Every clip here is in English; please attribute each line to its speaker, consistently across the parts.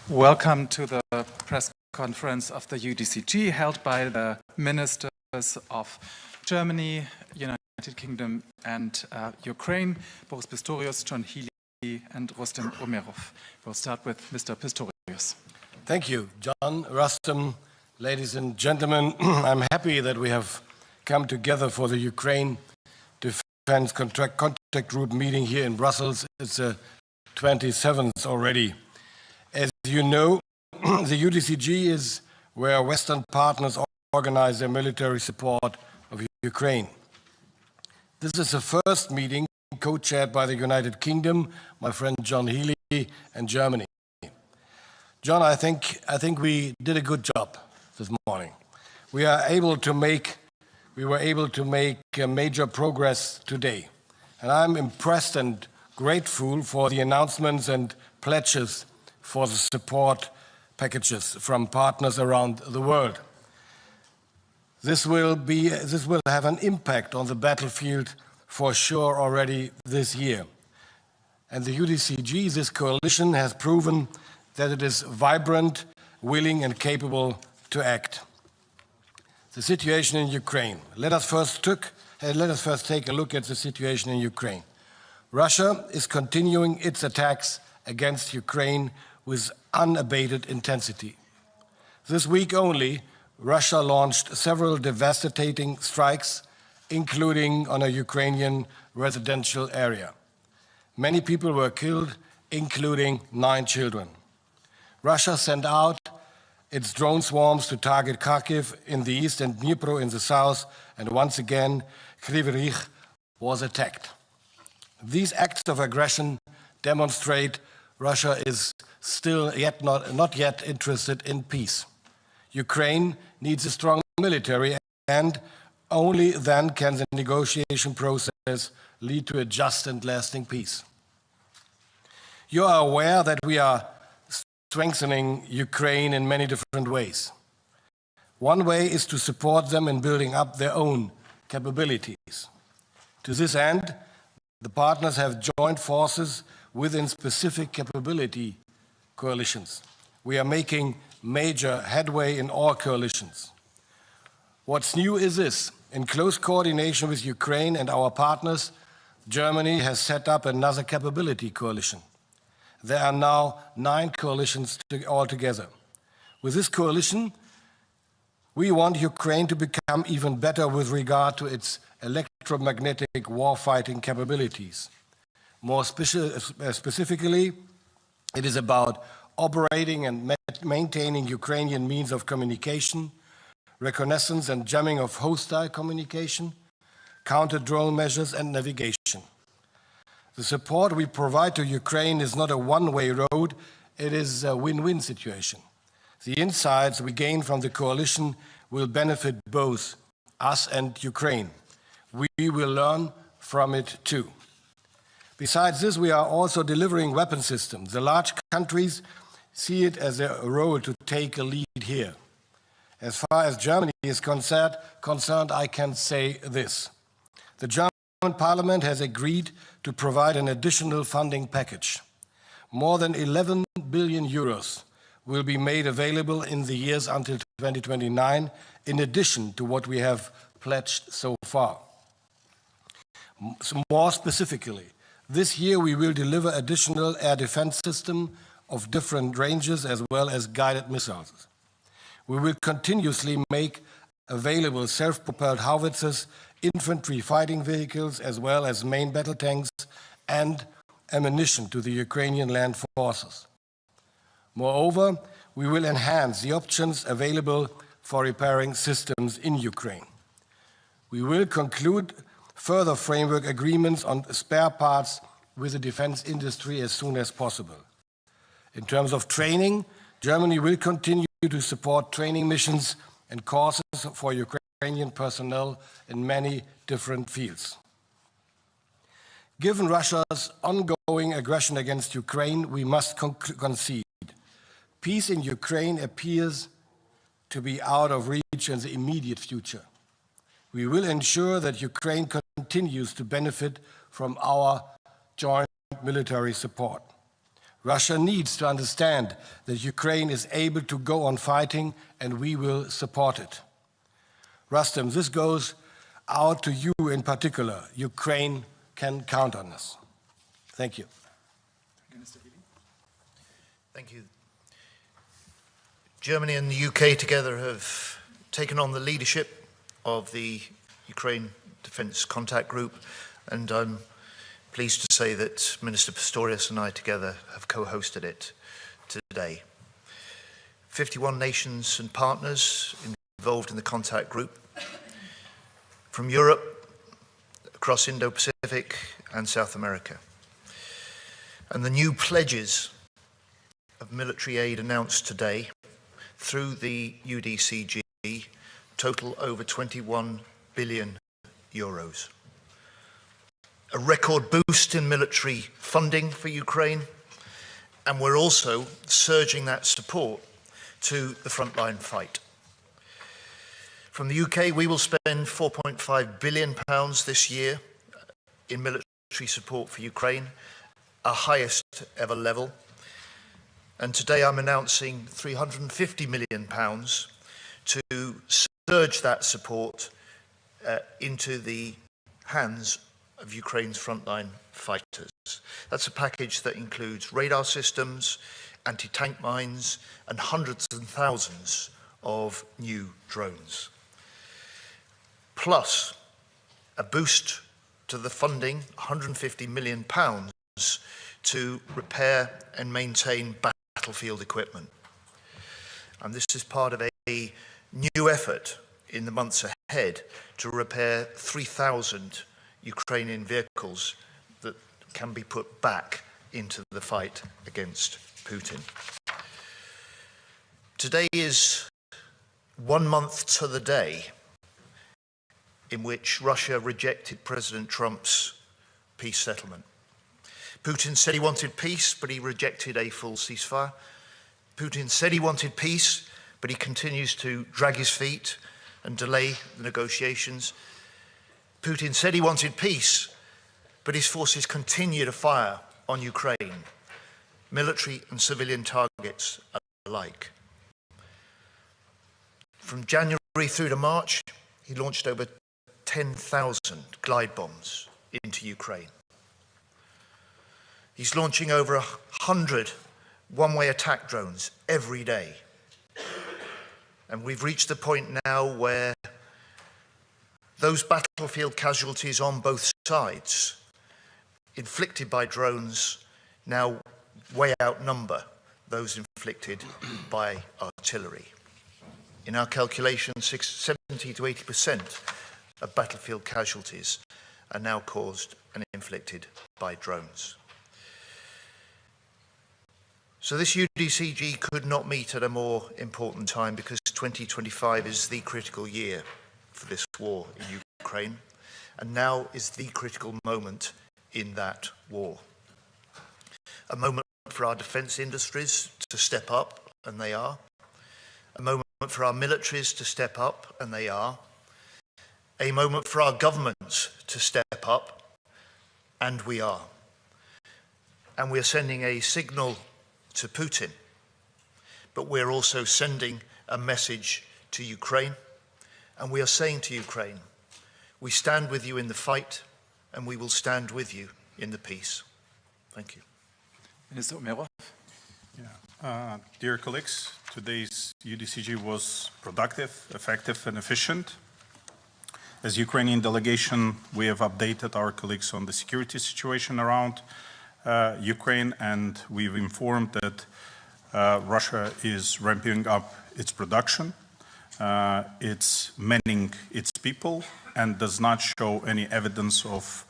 Speaker 1: Welcome to the press conference of the UDCG held by the ministers of Germany, United Kingdom and Ukraine, Boris Pistorius, John Healey and Rustem Umerov. We'll start with Mr. Pistorius.
Speaker 2: Thank you, John, Rustem, ladies and gentlemen. I'm happy that we have come together for the Ukraine Defense Contact Group meeting here in Brussels. It's the 27th already. As you know, the UDCG is where Western partners organize their military support of Ukraine. This is the first meeting co-chaired by the United Kingdom, my friend John Healey, and Germany. John, I think we did a good job this morning. We were able to make major progress today. And I'm impressed and grateful for the announcements and pledges for the support packages from partners around the world. This will have an impact on the battlefield for sure already this year. And the UDCG, this coalition, has proven that it is vibrant, willing and capable to act. The situation in Ukraine. Let us first take a look at the situation in Ukraine. Russia is continuing its attacks against Ukraine with unabated intensity. This week only, Russia launched several devastating strikes, including on a Ukrainian residential area. Many people were killed, including 9 children. Russia sent out its drone swarms to target Kharkiv in the east and Dnipro in the south, and once again, Kryvyi Rih was attacked. These acts of aggression demonstrate Russia is still not yet interested in peace. Ukraine needs a strong military, and only then can the negotiation process lead to a just and lasting peace. You are aware that we are strengthening Ukraine in many different ways. One way is to support them in building up their own capabilities. To this end, the partners have joined forces within specific capability coalitions. We are making major headway in all coalitions. What's new is this. In close coordination with Ukraine and our partners, Germany has set up another capability coalition. There are now 9 coalitions altogether. With this coalition, we want Ukraine to become even better with regard to its electromagnetic warfighting capabilities. More specifically, it is about operating and maintaining Ukrainian means of communication, reconnaissance and jamming of hostile communication, counter-drone measures and navigation. The support we provide to Ukraine is not a one-way road, it is a win-win situation. The insights we gain from the coalition will benefit both us and Ukraine. We will learn from it too. Besides this, we are also delivering weapon systems. The large countries see it as their role to take a lead here. As far as Germany is concerned, I can say this. The German Parliament has agreed to provide an additional funding package. More than 11 billion euros will be made available in the years until 2029, in addition to what we have pledged so far. More specifically, this year we will deliver additional air defense systems of different ranges as well as guided missiles. We will continuously make available self-propelled howitzers, infantry fighting vehicles, as well as main battle tanks and ammunition to the Ukrainian land forces. Moreover, we will enhance the options available for repairing systems in Ukraine. We will conclude further framework agreements on spare parts with the defense industry as soon as possible. In terms of training, Germany will continue to support training missions and courses for Ukrainian personnel in many different fields. Given Russia's ongoing aggression against Ukraine, we must concede. Peace in Ukraine appears to be out of reach in the immediate future. We will ensure that Ukraine continues to benefit from our joint military support. Russia needs to understand that Ukraine is able to go on fighting, and we will support it. Rustem, this goes out to you in particular. Ukraine can count on us. Thank you.
Speaker 3: Thank you. Germany and the UK together have taken on the leadership of the Ukraine Defence Contact Group, and I'm pleased to say that Minister Pistorius and I together have co-hosted it today. 51 nations and partners involved in the contact group, from Europe, across Indo-Pacific and South America. And the new pledges of military aid announced today through the UDCG total over 21 billion euros. A record boost in military funding for Ukraine, and we're also surging that support to the frontline fight. From the UK, we will spend £4.5 billion this year in military support for Ukraine, our highest ever level. And today I'm announcing £350 million to surge that support into the hands of Ukraine's frontline fighters. That's a package that includes radar systems, anti-tank mines, and hundreds and thousands of new drones. Plus, a boost to the funding, £150 million, to repair and maintain battlefield equipment. And this is part of a new effort in the months ahead to repair 3,000 Ukrainian vehicles that can be put back into the fight against Putin. Today is 1 month to the day in which Russia rejected President Trump's peace settlement. Putin said he wanted peace, but he rejected a full ceasefire. Putin said he wanted peace, but he continues to drag his feet and delay the negotiations. Putin said he wanted peace, but his forces continue to fire on Ukraine, military and civilian targets alike. From January through to March, he launched over 10,000 glide bombs into Ukraine. He's launching over 100 one-way attack drones every day. And we've reached the point now where those battlefield casualties on both sides, inflicted by drones, now way outnumber those inflicted by artillery. In our calculations, 70 to 80% of battlefield casualties are now caused and inflicted by drones. So this UDCG could not meet at a more important time, because 2025 is the critical year for this war in Ukraine, and now is the critical moment in that war. A moment for our defence industries to step up, and they are. A moment for our militaries to step up, and they are. A moment for our governments to step up, and we are. And we are sending a signal to Putin, but we're also sending a message to Ukraine, and we are saying to Ukraine, we stand with you in the fight, and we will stand with you in the peace. Thank you.
Speaker 1: Minister Umerov.
Speaker 4: Dear colleagues, today's UDCG was productive, effective, and efficient. As Ukrainian delegation, we have updated our colleagues on the security situation around Ukraine, and we've informed that Russia is ramping up its production, it's manning its people, and does not show any evidence of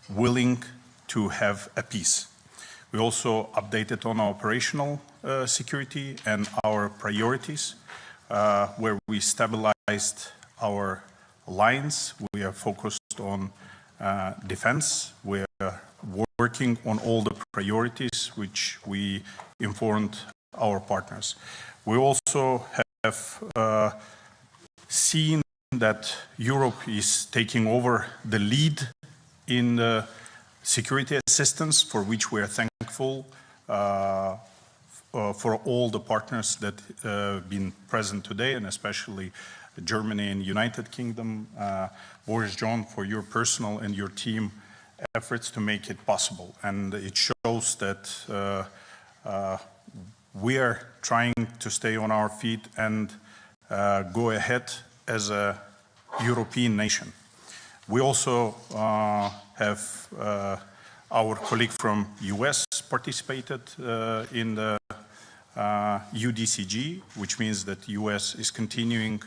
Speaker 4: willing to have a peace. We also updated on our operational security and our priorities, where we stabilized our lines. We are focused on defense. We are working on all the priorities which we informed our partners. We also have seen that Europe is taking over the lead in the security assistance, for which we are thankful for all the partners that have been present today, and especially Germany and United Kingdom. Boris, John, for your personal and your team efforts to make it possible. And it shows that we are trying to stay on our feet and go ahead as a European nation. We also have our colleague from US participated in the UDCG, which means that US is continuing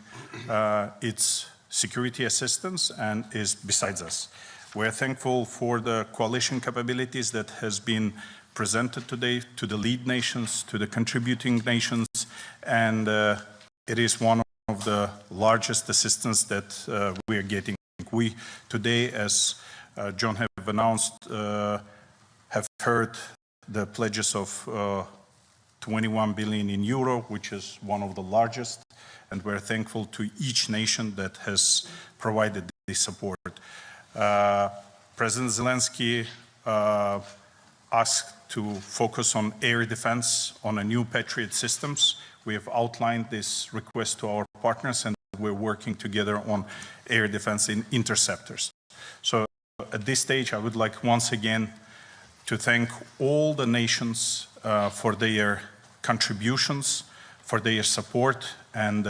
Speaker 4: its security assistance and is besides us. We're thankful for the coalition capabilities that has been presented today to the lead nations, to the contributing nations, and it is one of the largest assistance that we are getting. We today, as John have announced, have heard the pledges of 21 billion in euro, which is one of the largest, and we're thankful to each nation that has provided this support. President Zelensky asked to focus on air defense, on a new Patriot systems. We have outlined this request to our partners, and we're working together on air defense in interceptors. So at this stage, I would like once again to thank all the nations for their contributions, for their support, and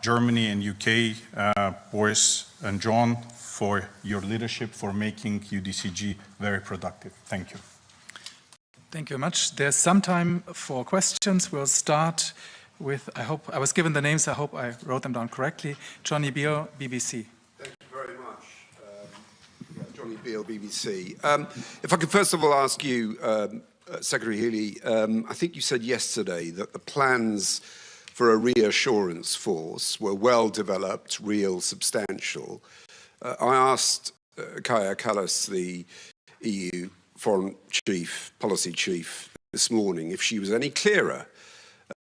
Speaker 4: Germany and UK, Boris and John, for your leadership, for making UDCG very productive. Thank you.
Speaker 1: Thank you very much. There's some time for questions. We'll start with, I hope, I was given the names, I hope I wrote them down correctly. Johnny Beale, BBC.
Speaker 5: Thank you very much. Johnny Beale, BBC. If I could first of all ask you, Secretary Healey, I think you said yesterday that the plans for a reassurance force were well developed, real, substantial. I asked Kaja Kallas, the EU foreign chief, policy chief, this morning if she was any clearer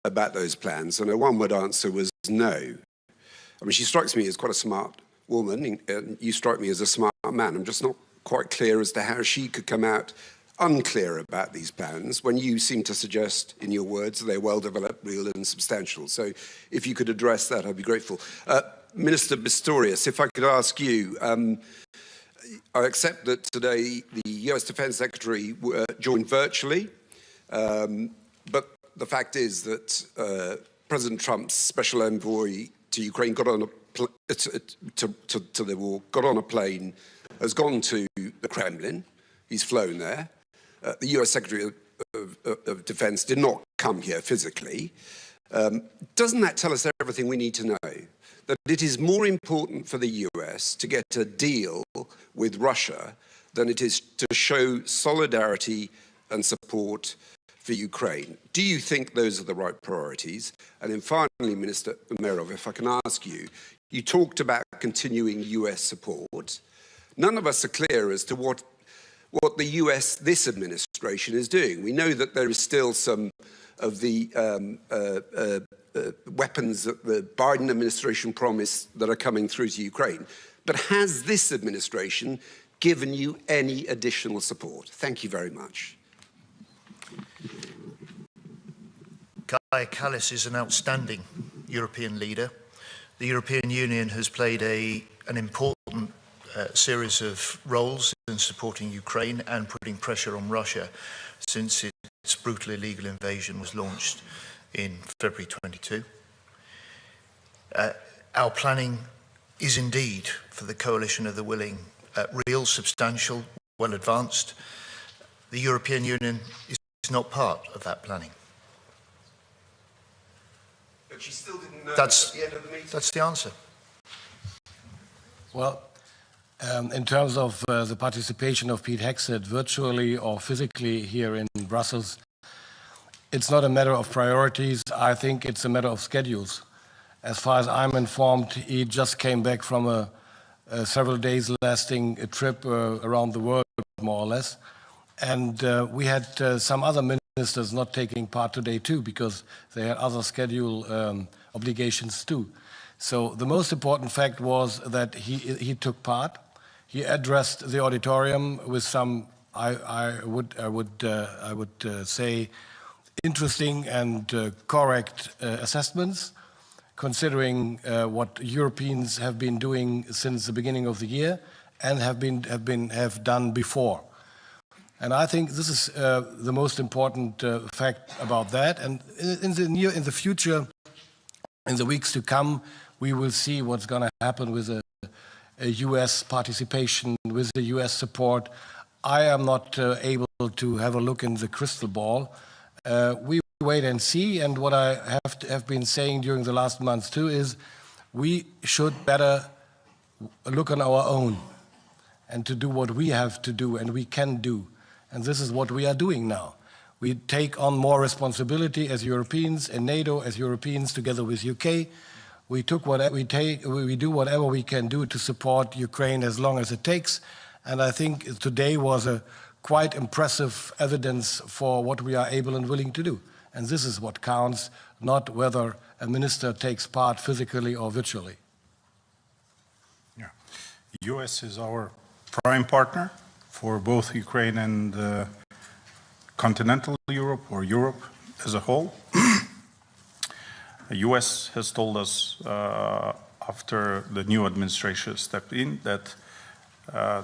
Speaker 5: about those plans, and her one-word answer was no. I mean, she strikes me as quite a smart woman, and you strike me as a smart man. I'm just not quite clear as to how she could come out unclear about these plans when you seem to suggest, in your words, they're well-developed, real and substantial. So if you could address that, I'd be grateful. Minister Pistorius, if I could ask you, I accept that today the US Defense Secretary joined virtually, but the fact is that President Trump's special envoy to Ukraine got on to the war, got on a plane, has gone to the Kremlin, he's flown there. The US Secretary of Defense did not come here physically. Doesn't that tell us everything we need to know? That it is more important for the US to get a deal with Russia than it is to show solidarity and support for Ukraine. Do you think those are the right priorities? And then finally, Minister Umerov, if I can ask you, you talked about continuing US support. None of us are clear as to what the US, this administration, is doing. We know that there is still some of the weapons that the Biden administration promised that are coming through to Ukraine. But has this administration given you any additional support? Thank you very much.
Speaker 3: Kaja Kallas is an outstanding European leader. The European Union has played an important series of roles in supporting Ukraine and putting pressure on Russia since its brutal illegal invasion was launched in February 22. Our planning is indeed for the coalition of the willing, real, substantial, well advanced. The European Union is not part of that planning.
Speaker 5: But she still didn't know at the end of the meeting.
Speaker 3: That's the answer.
Speaker 2: Well, in terms of the participation of Pete Hegseth virtually or physically here in Brussels, it's not a matter of priorities. I think it's a matter of schedules. As far as I'm informed, he just came back from a several days lasting trip around the world, more or less. And we had some other ministers not taking part today too, because they had other schedule obligations too. So the most important fact was that he took part. He addressed the auditorium with some, I would say, interesting and correct assessments, considering what Europeans have been doing since the beginning of the year and have done before. And I think this is the most important fact about that. And in the future, in the weeks to come, we will see what's going to happen with a US participation, with the US support. I am not able to have a look in the crystal ball. We wait and see. And what I have been saying during the last months too is we should better look on our own and to do what we have to do and we can do. And this is what we are doing now. We take on more responsibility as Europeans and NATO as Europeans together with UK. We do whatever we can do to support Ukraine as long as it takes. And I think today was a quite impressive evidence for what we are able and willing to do. And this is what counts, not whether a minister takes part physically or virtually.
Speaker 4: Yeah. The US is our prime partner for both Ukraine and continental Europe or Europe as a whole. The US has told us after the new administration stepped in that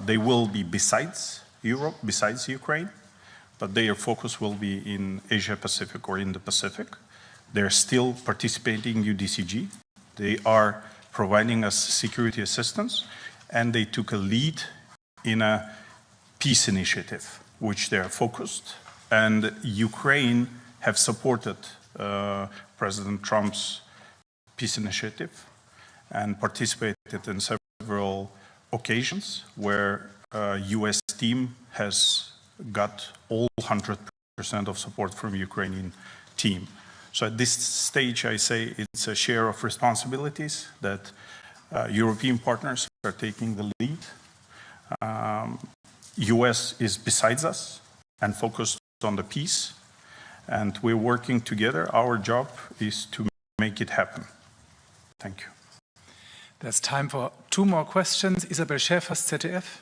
Speaker 4: they will be besides Europe, besides Ukraine, but their focus will be in Asia Pacific or in the Pacific. They're still participating in UDCG. They are providing us security assistance, and they took a lead in a peace initiative, which they are focused. And Ukraine have supported President Trump's peace initiative and participated in several occasions where US team has got all 100% of support from Ukrainian team. So at this stage, I say it's a share of responsibilities that European partners are taking the lead. US is besides us and focused on the peace, and we're working together. Our job is to make it happen. Thank you.
Speaker 1: There's time for two more questions. Isabel Schäfer, ZDF.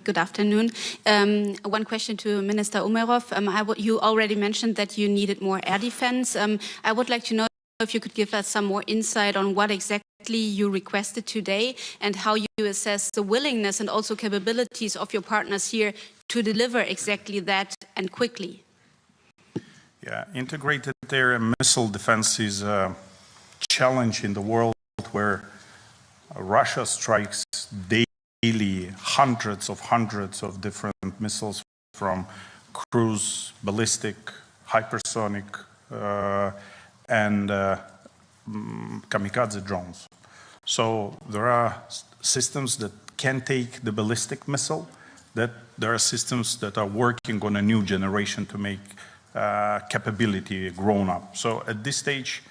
Speaker 6: Good afternoon. One question to Minister Umerov. You already mentioned that you needed more air defense. I would like to know if you could give us some more insight on what exactly you requested today and how you assess the willingness and also capabilities of your partners here to deliver exactly that and quickly.
Speaker 4: Yeah, integrated air and missile defense is a challenge in the world where Russia strikes daily hundreds of different missiles from cruise, ballistic, hypersonic, and kamikaze drones. So there are systems that can take the ballistic missile, that there are systems that are working on a new generation to make capability grown up. So at this stage,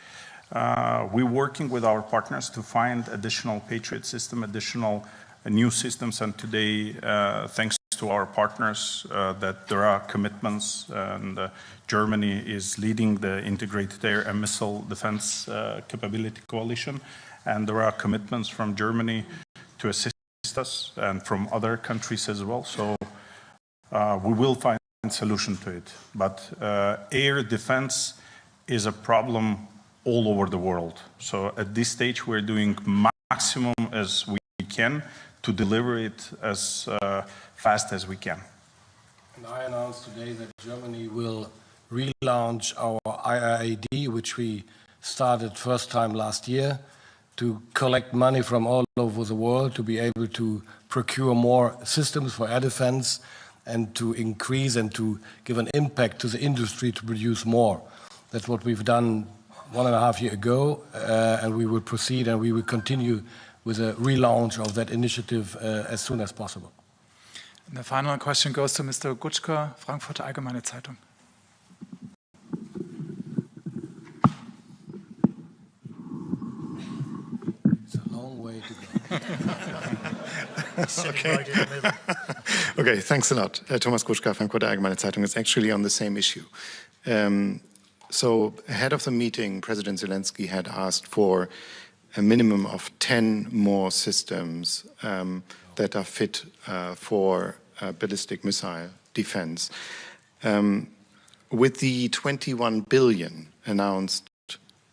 Speaker 4: we're working with our partners to find additional Patriot system, additional new systems, and today, thanks to our partners, that there are commitments, and Germany is leading the integrated air and missile defense capability coalition, and there are commitments from Germany to assist us and from other countries as well. So we will find a solution to it. But air defense is a problem all over the world. So at this stage, we're doing maximum as we can to deliver it as fast as we can.
Speaker 2: And I announced today that Germany will relaunch our IRAD, which we started first time last year, to collect money from all over the world to be able to procure more systems for air defense and to increase and to give an impact to the industry to produce more. That's what we've done 1.5 years ago, and we will proceed and we will continue with a relaunch of that initiative as soon as possible.
Speaker 1: And the final question goes to Mr. Gutschka, Frankfurter Allgemeine Zeitung.
Speaker 2: It's a long way to go.
Speaker 3: Okay. Right in the middle.
Speaker 7: Okay, thanks a lot. Thomas Gutschka, Frankfurter Allgemeine Zeitung. Is actually on the same issue. So ahead of the meeting, President Zelensky had asked for a minimum of 10 more systems that are fit for ballistic missile defense. With the 21 billion announced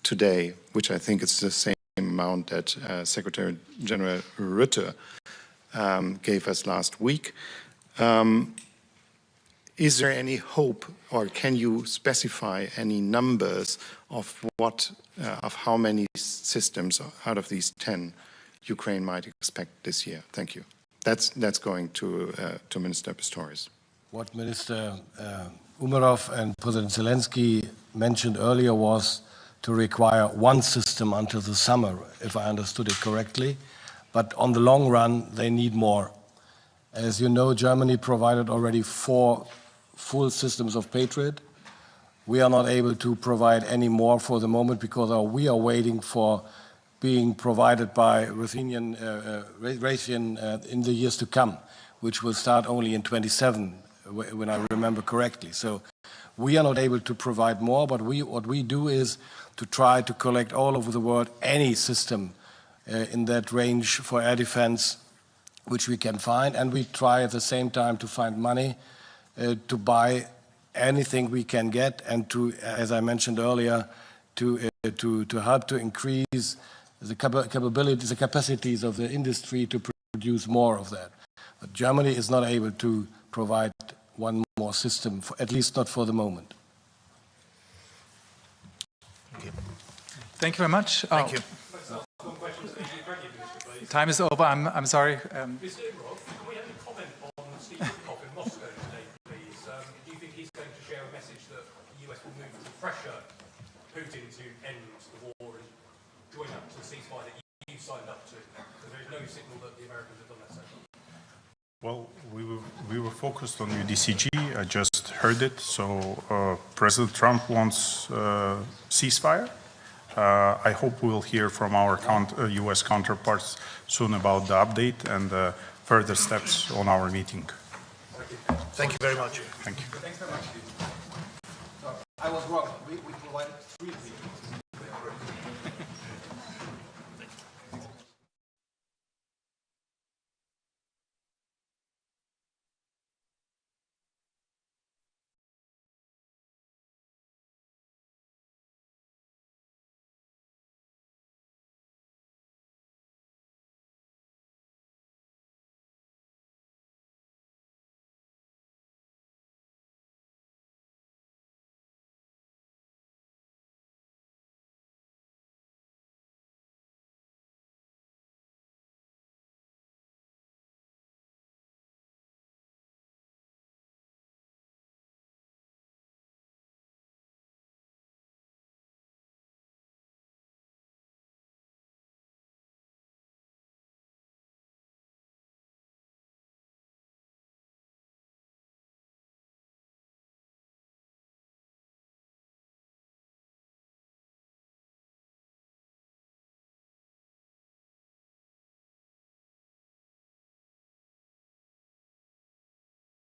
Speaker 7: today, which I think is the same amount that Secretary General Rutte gave us last week, is there any hope, or can you specify any numbers of of how many systems out of these 10 Ukraine might expect this year? Thank you. That's going to Minister Pistorius.
Speaker 2: What Minister Umerov and President Zelensky mentioned earlier was to require one system until the summer, if I understood it correctly. But on the long run, they need more. As you know, Germany provided already 4 full systems of Patriot. We are not able to provide any more for the moment because we are waiting for being provided by Raytheon in the years to come, which will start only in 27, when I remember correctly. So we are not able to provide more, but what we do is to try to collect all over the world any system in that range for air defense which we can find, and we try at the same time to find money to buy anything we can get, and to, as I mentioned earlier, to help to increase the capabilities, the capacities of the industry to produce more of that. But Germany is not able to provide one more system, at least not for the moment.
Speaker 1: Thank you very much.
Speaker 3: Thank you.
Speaker 1: Time is over. I'm sorry.
Speaker 8: Mr. Umerov, can we have a comment on Steve Witkoff in Moscow today, please? Do you think he's going to share a message that the US will move to pressure Putin to end the war and join up to the ceasefire that you signed up to? Because there is no signal that the Americans have done that so far.
Speaker 4: Well, we were focused on UDCG. I just heard it. So President Trump wants ceasefire. I hope we'll hear from our U.S. counterparts soon about the update and further steps on our meeting.
Speaker 3: Thank you very much.
Speaker 4: Thank you.
Speaker 2: Thanks very much. I was wrong. We provided